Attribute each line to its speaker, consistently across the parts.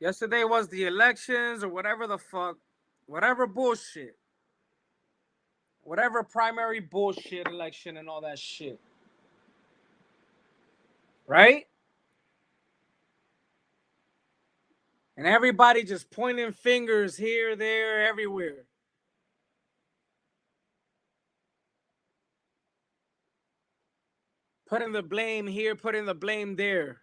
Speaker 1: Yesterday was the elections or whatever the fuck, whatever bullshit, whatever primary bullshit election and all that shit, right? And everybody just pointing fingers here, there, everywhere. Putting the blame here, putting the blame there.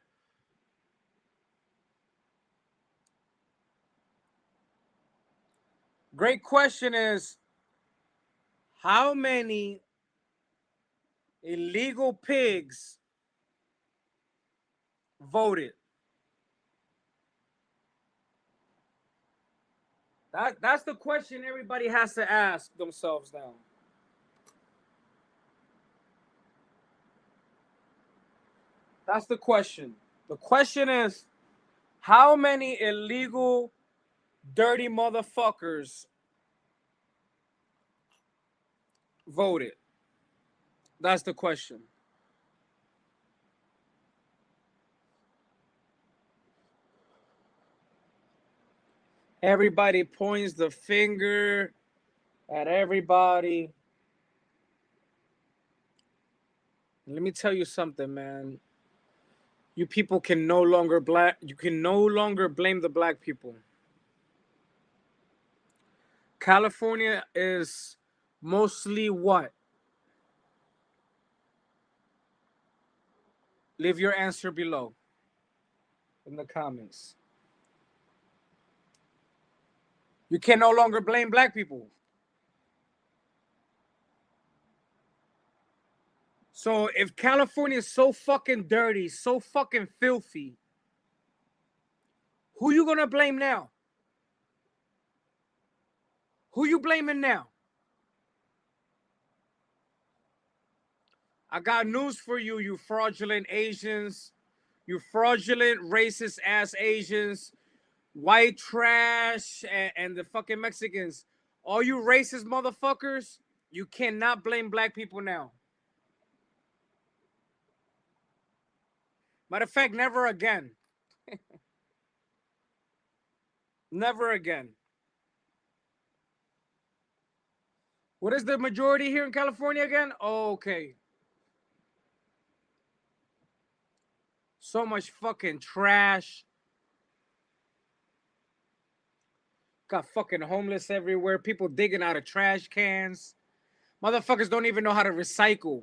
Speaker 1: Great question is how many illegal pigs voted? That's the question everybody has to ask themselves now. That's the question. The question is how many illegal, dirty motherfuckers voted? That's the question. Everybody points the finger at everybody. Let me tell you something, man. You people can no longer you can no longer blame the black people. California is mostly what? Leave your answer below in the comments. You can no longer blame black people. So if California is so fucking dirty, so fucking filthy, who you gonna blame now? Who you blaming now? I got news for you, you fraudulent Asians, you fraudulent racist ass Asians, white trash, and the fucking Mexicans. All you racist motherfuckers, you cannot blame black people now. Matter of fact, never again. Never again. What is the majority here in California again? Oh, okay. So much fucking trash. Got fucking homeless everywhere. People digging out of trash cans. Motherfuckers don't even know how to recycle.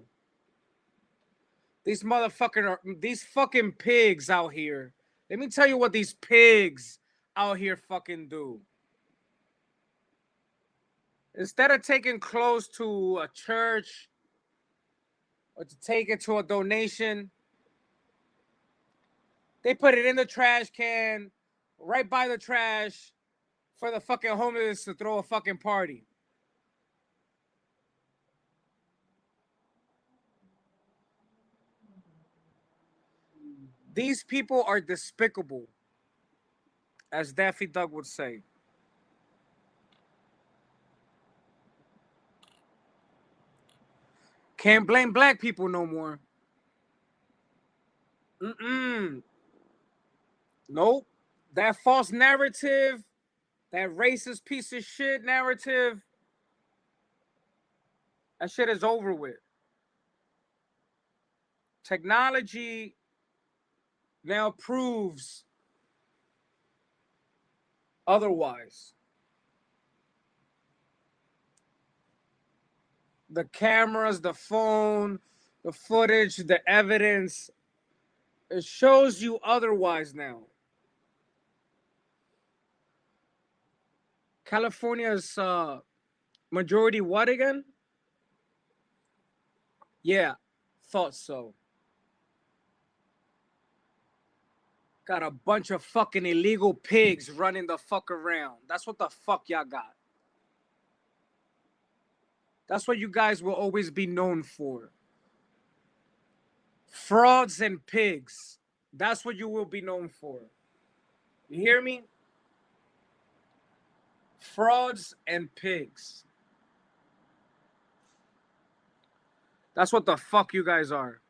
Speaker 1: These fucking pigs out here. Let me tell you what these pigs out here fucking do. Instead of taking clothes to a church or to take it to a donation, they put it in the trash can right by the trash for the fucking homeless to throw a fucking party. These people are despicable, as Daffy Duck would say. Can't blame black people no more. Mm-mm. Nope. That false narrative, that racist piece of shit narrative, that shit is over with. Technology now proves otherwise. The cameras, the phone, the footage, the evidence, it shows you otherwise now. California's majority what again? Yeah, thought so. Got a bunch of fucking illegal pigs running the fuck around. That's what the fuck y'all got. That's what you guys will always be known for. Frauds and pigs. That's what you will be known for. You hear me? Frauds and pigs. That's what the fuck you guys are.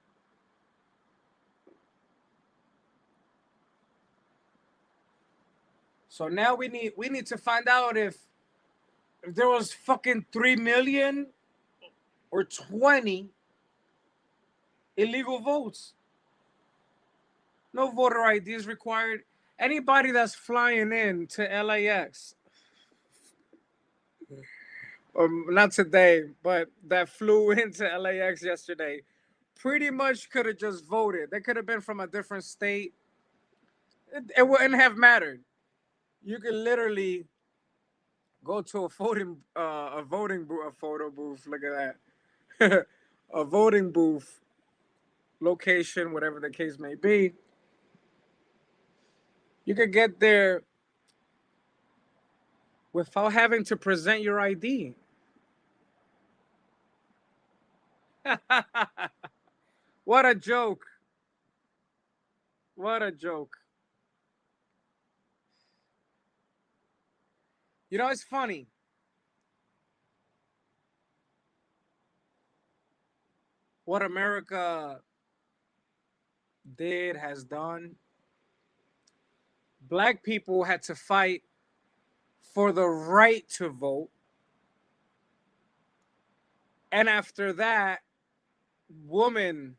Speaker 1: So now we need to find out if there was fucking 3 million or 20 illegal votes. No voter ID is required. Anybody that's flying in to LAX, or not today, but that flew into LAX yesterday, pretty much could have just voted. They could have been from a different state. It wouldn't have mattered. You could literally go to a photo booth. Look at that, a voting booth location, whatever the case may be. You could get there without having to present your ID. What a joke. What a joke. You know, it's funny. What America has done. Black people had to fight for the right to vote. And after that, women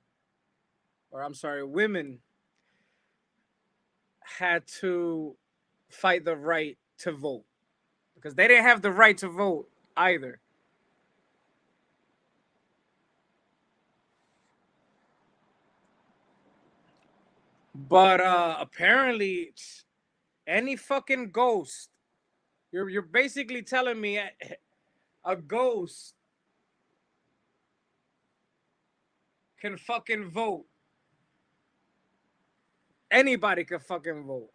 Speaker 1: had to fight the right to vote because they didn't have the right to vote either. But apparently, any fucking ghost, you're basically telling me a ghost can fucking vote. Anybody can fucking vote.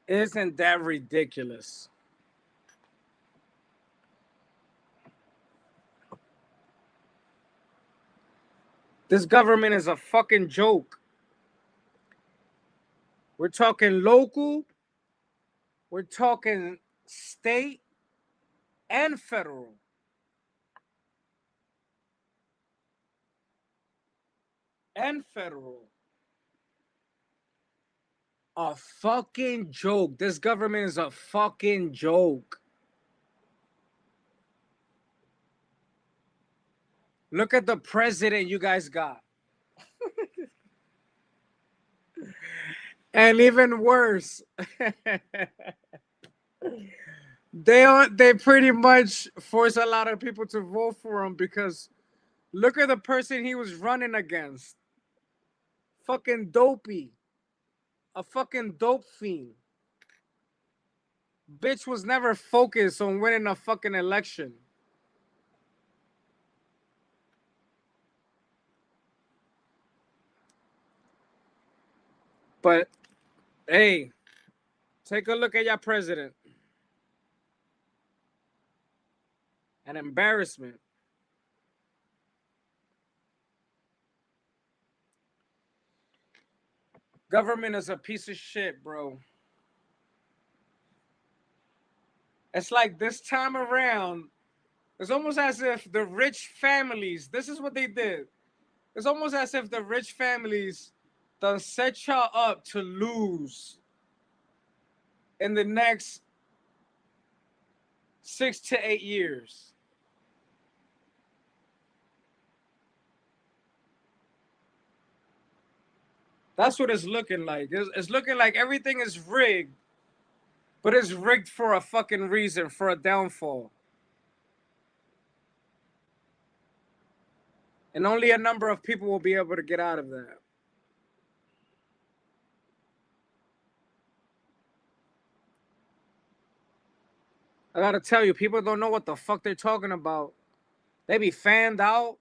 Speaker 1: Isn't that ridiculous? This government is a fucking joke. We're talking local, we're talking state and federal. And federal. A fucking joke. This government is a fucking joke. Look at the president you guys got. And even worse, they pretty much force a lot of people to vote for him because look at the person he was running against. Fucking dopey. A fucking dope fiend. Bitch was never focused on winning a fucking election. But hey, take a look at your president. An embarrassment. Government is a piece of shit, bro. It's like this time around, it's almost as if the rich families, this is what they did. It's almost as if the rich families done set y'all up to lose in the next 6 to 8 years. That's what it's looking like. It's looking like everything is rigged, but it's rigged for a fucking reason, for a downfall. And only a number of people will be able to get out of that. I gotta tell you, people don't know what the fuck they're talking about. They be fanned out.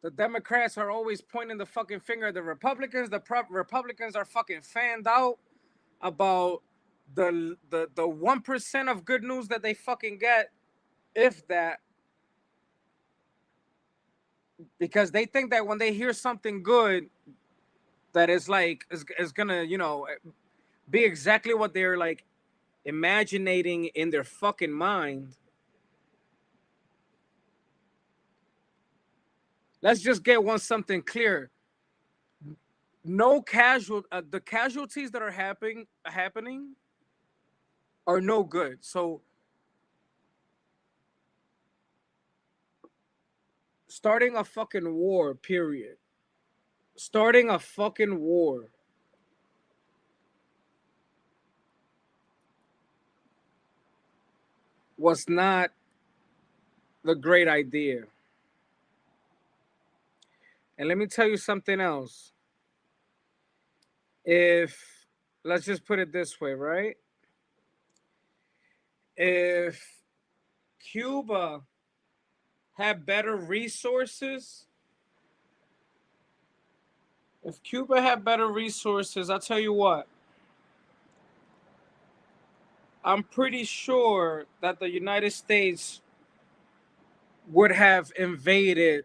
Speaker 1: The Democrats are always pointing the fucking finger at the Republicans. The Republicans are fucking fanned out about the 1% of good news that they fucking get, if that, because they think that when they hear something good, that is gonna be exactly what they're like imagining in their fucking mind. Let's just get something clear. No casual the casualties that are happening are no good. So starting a fucking war, period. Starting a fucking war was not the great idea. And let me tell you something else. If, let's just put it this way, right? If Cuba had better resources, I'll tell you what, I'm pretty sure that the United States would have invaded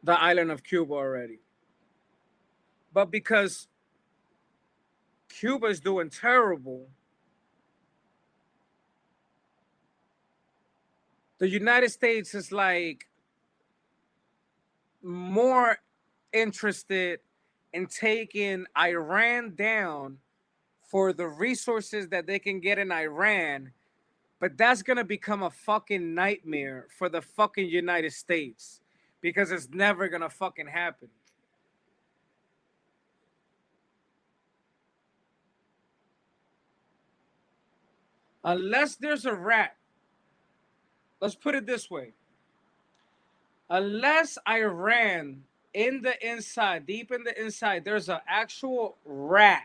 Speaker 1: the island of Cuba already. But because Cuba is doing terrible, the United States is like more interested in taking Iran down for the resources that they can get in Iran, but that's going to become a fucking nightmare for the fucking United States because it's never going to fucking happen. Unless there's a rat, let's put it this way. Unless Iran in the inside, deep in the inside, there's an actual rat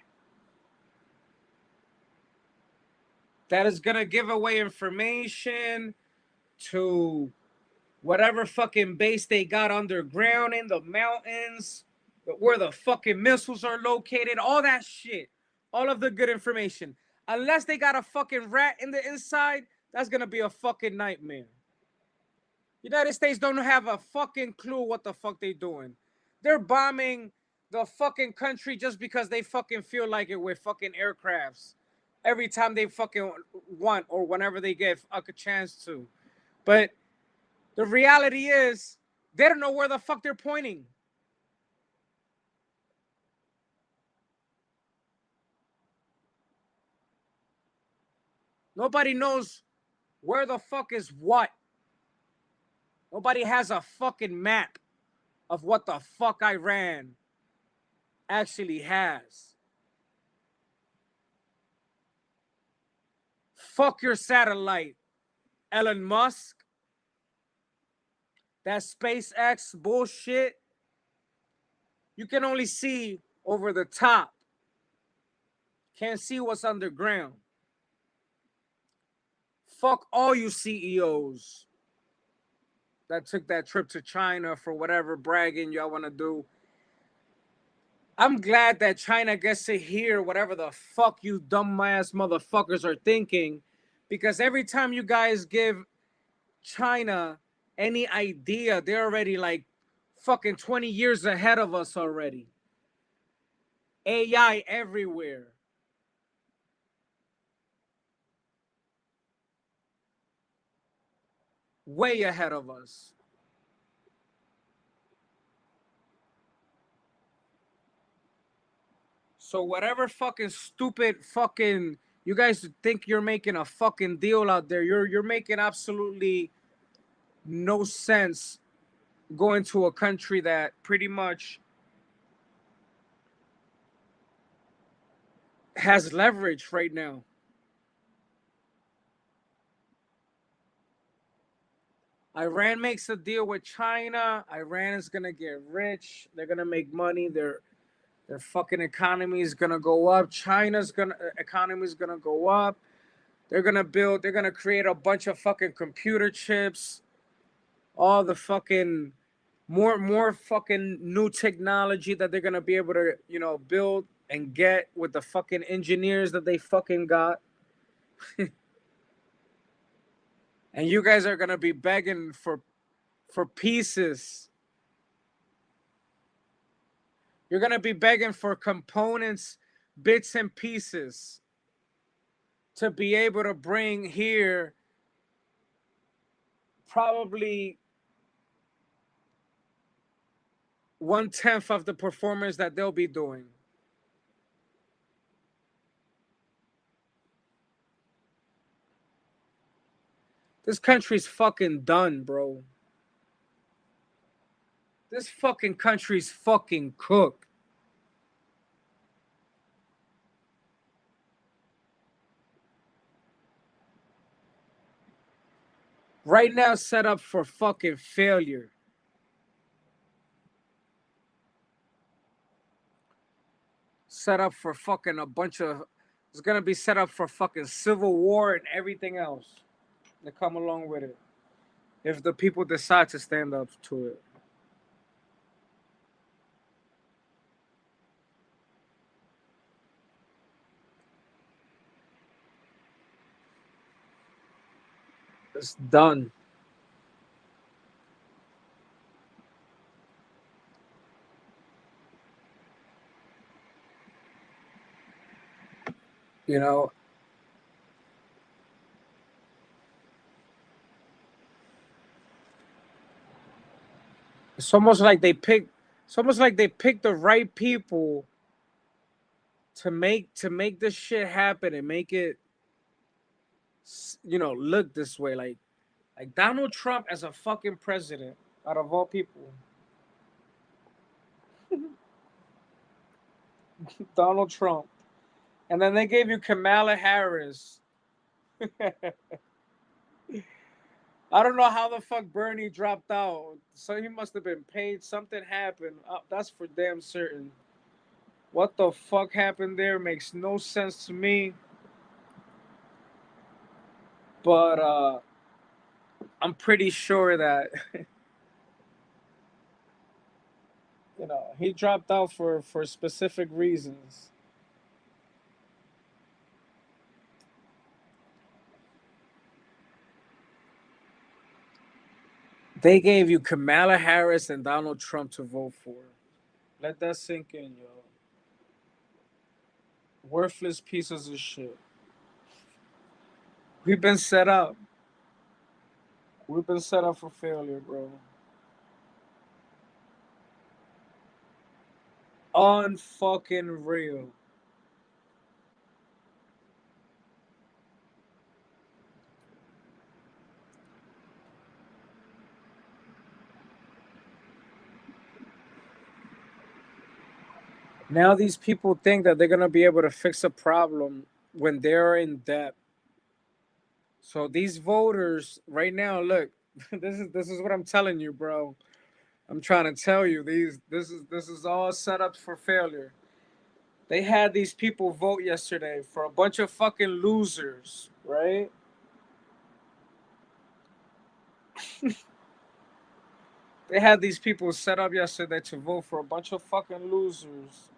Speaker 1: that is gonna give away information to whatever fucking base they got underground in the mountains, where the fucking missiles are located, all that shit, all of the good information. Unless they got a fucking rat in the inside, that's gonna be a fucking nightmare. United States don't have a fucking clue what the fuck they doing. They're bombing the fucking country just because they fucking feel like it with fucking aircrafts every time they fucking want or whenever they get a chance to. But the reality is they don't know where the fuck they're pointing. Nobody knows where the fuck is what. Nobody has a fucking map of what the fuck Iran actually has. Fuck your satellite, Elon Musk. That SpaceX bullshit. You can only see over the top. Can't see what's underground. Fuck all you CEOs that took that trip to China for whatever bragging y'all want to do. I'm glad that China gets to hear whatever the fuck you dumbass motherfuckers are thinking, because every time you guys give China any idea, they're already like fucking 20 years ahead of us already. AI everywhere. Way ahead of us. So whatever fucking stupid fucking you guys think you're making a fucking deal out there, you're making absolutely no sense going to a country that pretty much has leverage right now. Iran makes a deal with China. Iran is gonna get rich. They're gonna make money. Their fucking economy is gonna go up. China's gonna economy is gonna go up. They're gonna build. They're gonna create a bunch of fucking computer chips. All the fucking more fucking new technology that they're gonna be able to build and get with the fucking engineers that they fucking got. And you guys are gonna be begging for pieces. You're gonna be begging for components, bits and pieces to be able to bring here probably 1/10 of the performance that they'll be doing. This country's fucking done, bro. This fucking country's fucking cooked. Right now, set up for fucking failure. Set up for fucking a bunch of. It's gonna be set up for fucking civil war and everything else that come along with it. If the people decide to stand up to it. It's done. You know, it's almost like they pick. It's almost like they picked the right people to make this shit happen and make it, look this way. Like Donald Trump as a fucking president, out of all people. Donald Trump. And then they gave you Kamala Harris. I don't know how the fuck Bernie dropped out. So he must have been paid. Something happened. That's for damn certain. What the fuck happened there makes no sense to me. But I'm pretty sure that he dropped out for specific reasons. They gave you Kamala Harris and Donald Trump to vote for. Let that sink in, yo. Worthless pieces of shit. We've been set up. We've been set up for failure, bro. Unfucking real. Now these people think that they're gonna be able to fix a problem when they're in debt. So these voters right now, look, this is what I'm telling you, bro. I'm trying to tell you this is all set up for failure. They had these people vote yesterday for a bunch of fucking losers, right? They had these people set up yesterday to vote for a bunch of fucking losers.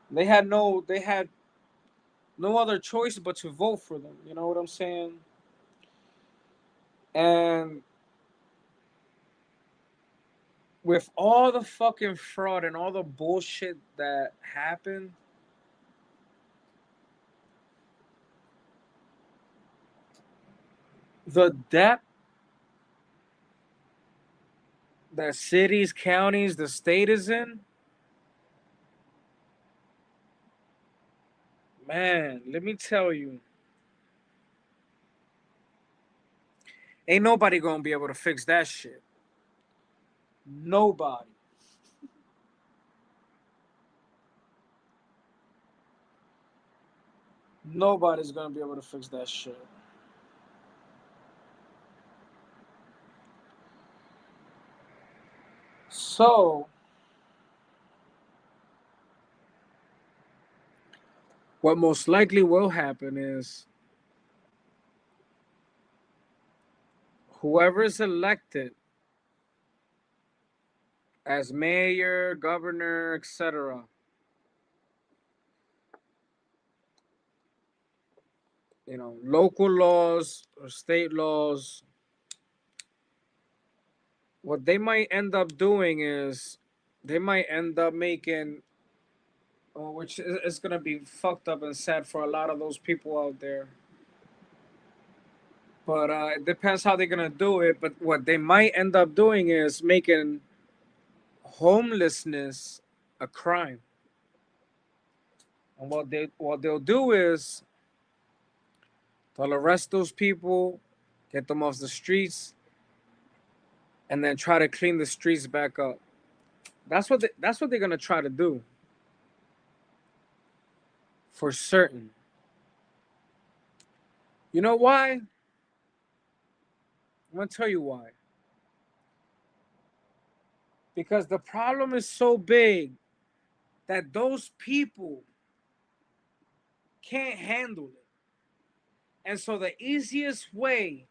Speaker 1: They had no other choice but to vote for them. You know what I'm saying? And with all the fucking fraud and all the bullshit that happened, the debt that cities, counties, the state is in, man, let me tell you, ain't nobody gonna be able to fix that shit. Nobody. Nobody's gonna be able to fix that shit. So, what most likely will happen is whoever is elected as mayor, governor, etc., local laws or state laws, what they might end up doing is they might end up making, which is going to be fucked up and sad for a lot of those people out there. But it depends how they're going to do it. But what they might end up doing is making homelessness a crime. And what they'll do is they'll arrest those people, get them off the streets, and then try to clean the streets back up. That's what they're gonna try to do. For certain. You know why? I'm gonna tell you why. Because the problem is so big that those people can't handle it. And so the easiest way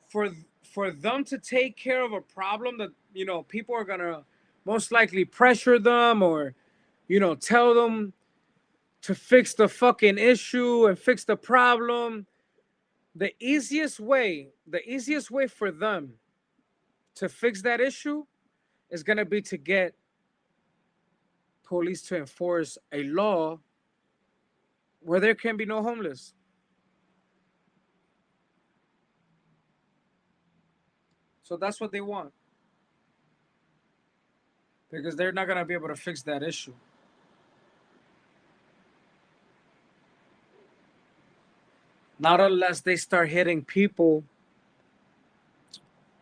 Speaker 1: for for them to take care of a problem that people are gonna most likely pressure them, or tell them to fix the fucking issue and fix the problem. The easiest way for them to fix that issue is gonna be to get police to enforce a law where there can be no homeless. So that's what they want, because they're not gonna be able to fix that issue. Not unless they start hitting people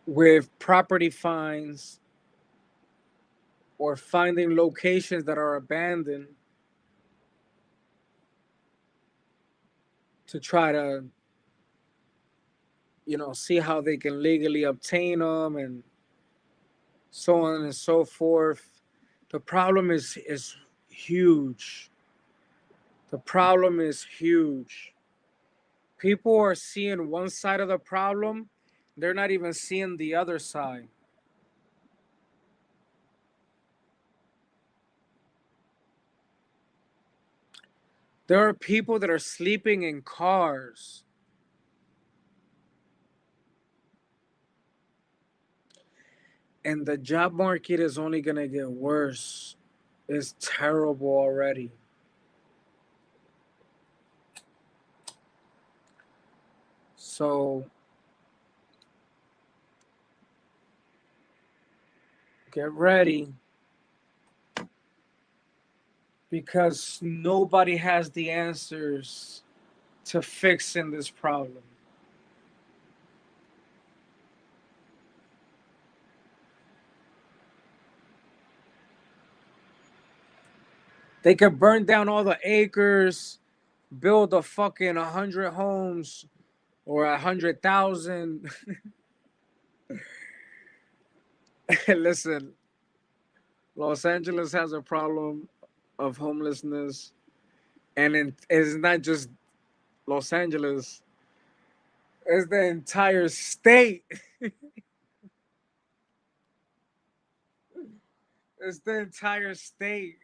Speaker 1: with property fines or finding locations that are abandoned to try to, see how they can legally obtain them and so on and so forth. The problem is huge. The problem is huge. People are seeing one side of the problem, they're not even seeing the other side. There are people that are sleeping in cars. And the job market is only going to get worse. It's terrible already. So get ready, because nobody has the answers to fixing this problem. They could burn down all the acres, build a fucking 100 homes or 100,000. Listen, Los Angeles has a problem of homelessness, and it's not just Los Angeles; it's the entire state. It's the entire state.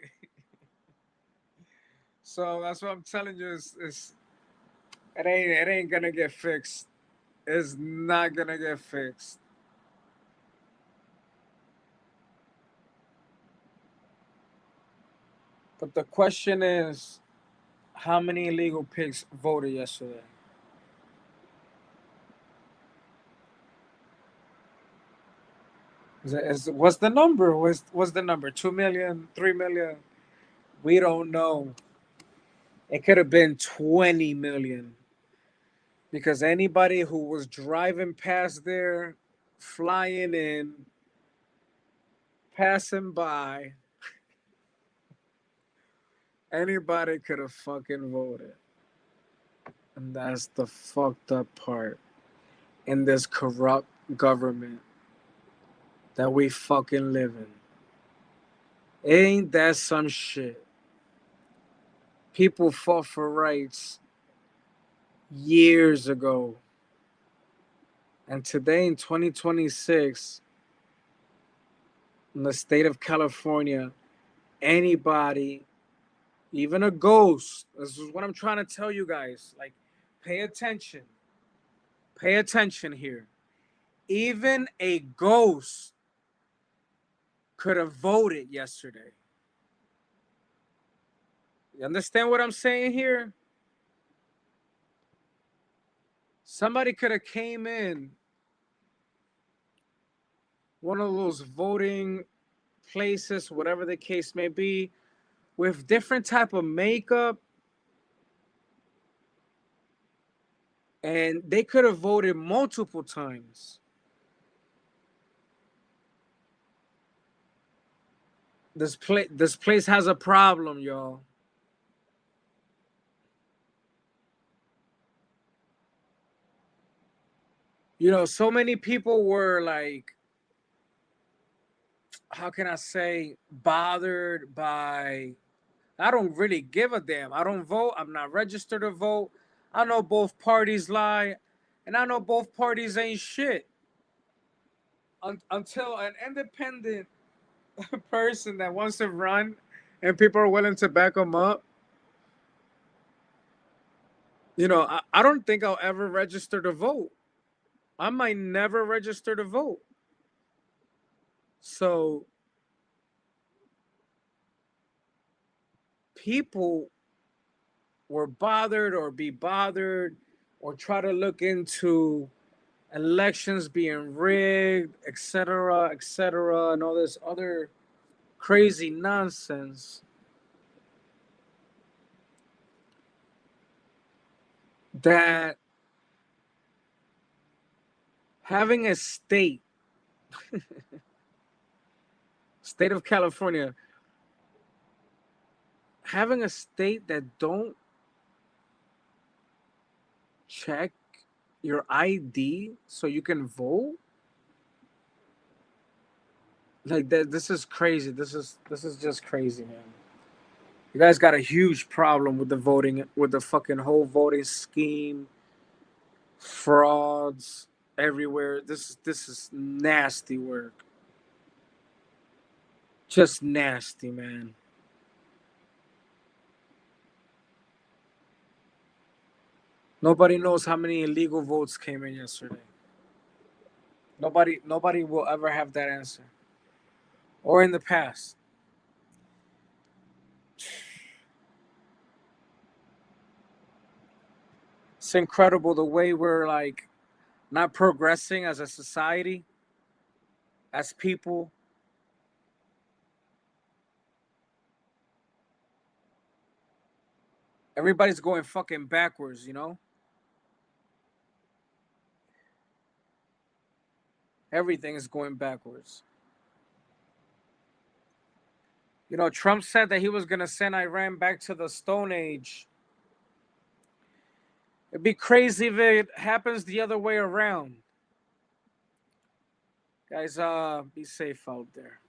Speaker 1: So that's what I'm telling you. It ain't gonna get fixed. It's not gonna get fixed. But the question is, how many illegal pigs voted yesterday? What's the number? What's the number? 2 million, 3 million? We don't know. It could have been 20 million, because anybody who was driving past there, flying in, passing by, anybody could have fucking voted. And that's the fucked up part in this corrupt government that we fucking live in. Ain't that some shit? People fought for rights years ago. And today in 2026, in the state of California, anybody, even a ghost, this is what I'm trying to tell you guys. Like, pay attention. Pay attention here. Even a ghost could have voted yesterday. You understand what I'm saying here? Somebody could have came in one of those voting places, whatever the case may be, with different type of makeup, and they could have voted multiple times. This place has a problem, y'all. You know, so many people were like, how can I say, bothered by, I don't really give a damn. I don't vote. I'm not registered to vote. I know both parties lie, and I know both parties ain't shit. Until an independent person that wants to run and people are willing to back them up, you know, I don't think I'll ever register to vote. I might never register to vote. So people were bothered or be bothered or try to look into elections being rigged, etc., and all this other crazy nonsense that having a state of California, having a state that don't check your ID so you can vote, like that, this is crazy. This is just crazy, man. You guys got a huge problem with the voting, with the fucking whole voting scheme, frauds everywhere. This is nasty work. Just nasty, man. Nobody knows how many illegal votes came in yesterday. Nobody will ever have that answer. Or in the past. It's incredible the way we're like not progressing as a society, as people. Everybody's going fucking backwards, you know? Everything is going backwards. You know, Trump said that he was going to send Iran back to the Stone Age. It'd be crazy if it happens the other way around. Guys, be safe out there.